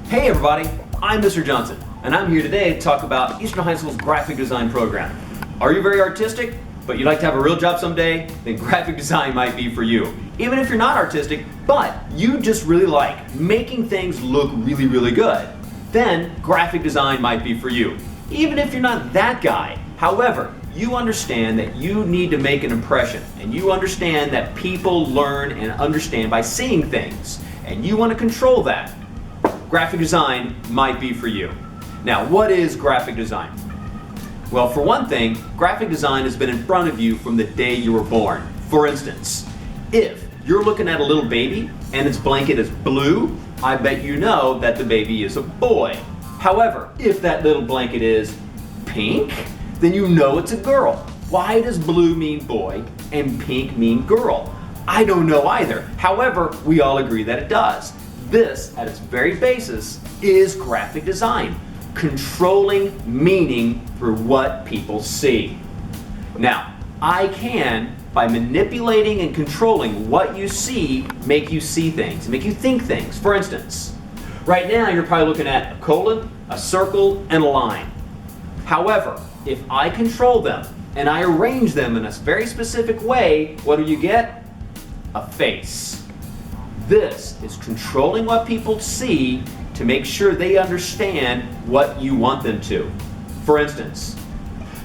Hey everybody, I'm Mr. Johnson, and I'm here today to talk about Eastern High School's graphic design program. Are you very artistic, but you'd like to have a real job someday? Then graphic design might be for you. Even if you're not artistic, but you just really like making things look really, really good, then graphic design might be for you. Even if you're not that guy. However, you understand that you need to make an impression, and you understand that people learn and understand by seeing things, and you want to control that. Graphic design might be for you. Now, what is graphic design? Well, for one thing, graphic design has been in front of you from the day you were born. For instance, if you're looking at a little baby and its blanket is blue, I bet you know that the baby is a boy. However, if that little blanket is pink, then you know it's a girl. Why does blue mean boy and pink mean girl? I don't know either. However, we all agree that it does. This, at its very basis, is graphic design, controlling meaning through what people see. Now, I can, by manipulating and controlling what you see, make you see things, make you think things. For instance, right now you're probably looking at a colon, a circle, and a line. However, if I control them and I arrange them in a very specific way, what do you get? A face. This is controlling what people see to make sure they understand what you want them to. For instance,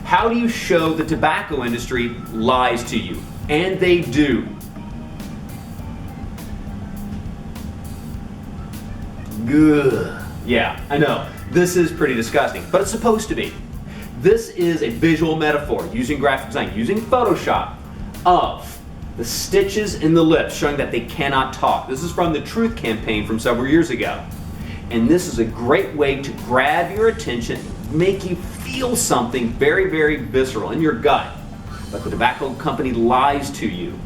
how do you show the tobacco industry lies to you? And they do. Good. Yeah, I know. This is pretty disgusting, but it's supposed to be. This is a visual metaphor using graphic design, using Photoshop, of the stitches in the lips showing that they cannot talk. This is from the Truth campaign from several years ago. And this is a great way to grab your attention, make you feel something very, very visceral in your gut. But the tobacco company lies to you.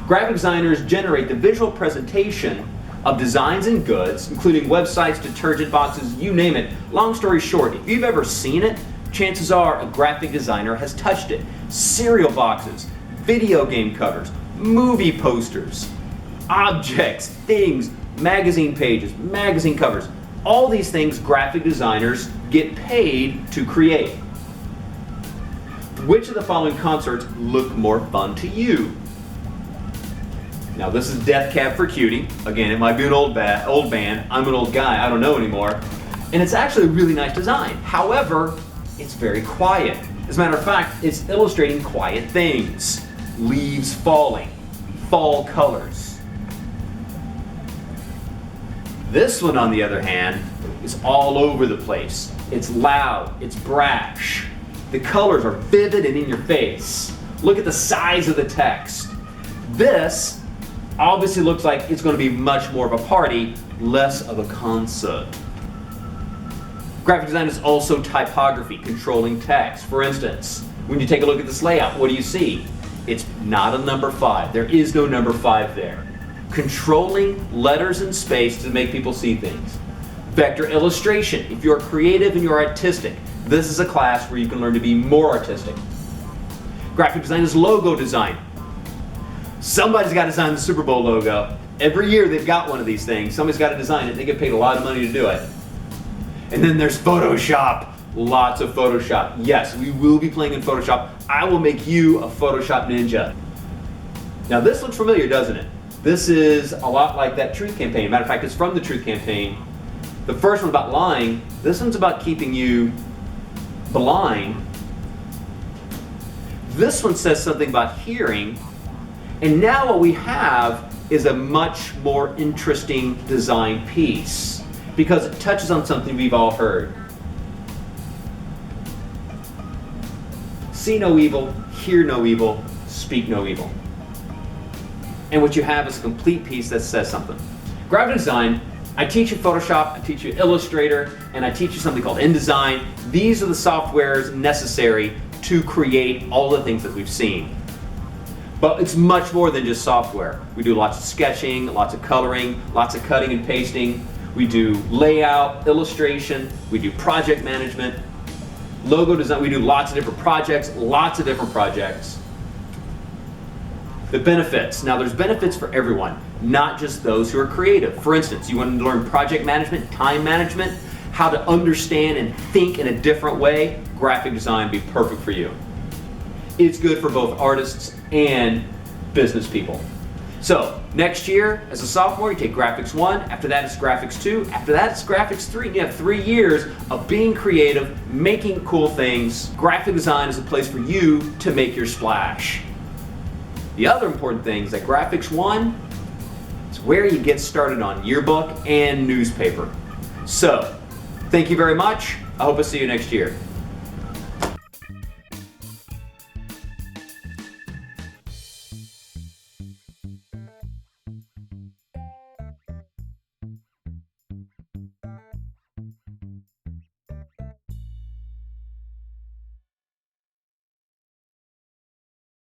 Graphic designers generate the visual presentation of designs and goods, including websites, detergent boxes, you name it. Long story short, if you've ever seen it, chances are a graphic designer has touched it. Cereal boxes, video game covers, movie posters, objects, things, magazine pages, magazine covers. All these things graphic designers get paid to create. Which of the following concerts look more fun to you? Now this is Death Cab for Cutie. Again, it might be an old band. I'm an old guy, I don't know anymore. And it's actually a really nice design. However, it's very quiet. As a matter of fact, it's illustrating quiet things. Leaves falling, fall colors. This one, on the other hand, is all over the place. It's loud, it's brash. The colors are vivid and in your face. Look at the size of the text. This obviously looks like it's going to be much more of a party, less of a concert. Graphic design is also typography, controlling text. For instance, when you take a look at this layout, what do you see? It's not a number 5. There is no number 5 there. Controlling letters and space to make people see things. Vector illustration. If you're creative and you're artistic, this is a class where you can learn to be more artistic. Graphic design is logo design. Somebody's got to design the Super Bowl logo. Every year they've got one of these things. Somebody's got to design it. They get paid a lot of money to do it. And then there's Photoshop. Lots of Photoshop. Yes, we will be playing in Photoshop. I will make you a Photoshop ninja. Now this looks familiar, doesn't it? This is a lot like that Truth campaign. Matter of fact, it's from the Truth campaign. The first one's about lying. This one's about keeping you blind. This one says something about hearing. And now what we have is a much more interesting design piece because it touches on something we've all heard. See no evil, hear no evil, speak no evil. And what you have is a complete piece that says something. Graphic design, I teach you Photoshop, I teach you Illustrator, and I teach you something called InDesign. These are the softwares necessary to create all the things that we've seen. But it's much more than just software. We do lots of sketching, lots of coloring, lots of cutting and pasting. We do layout, illustration, we do project management, logo design. We do lots of different projects, The benefits. Now there's benefits for everyone, not just those who are creative. For instance, you want to learn project management, time management, how to understand and think in a different way, graphic design would be perfect for you. It's good for both artists and business people. So next year, as a sophomore, you take Graphics 1, after that it's Graphics 2, after that it's Graphics 3. You have 3 years of being creative, making cool things. Graphic design is a place for you to make your splash. The other important thing is that Graphics 1 is where you get started on yearbook and newspaper. So, thank you very much. I hope to see you next year.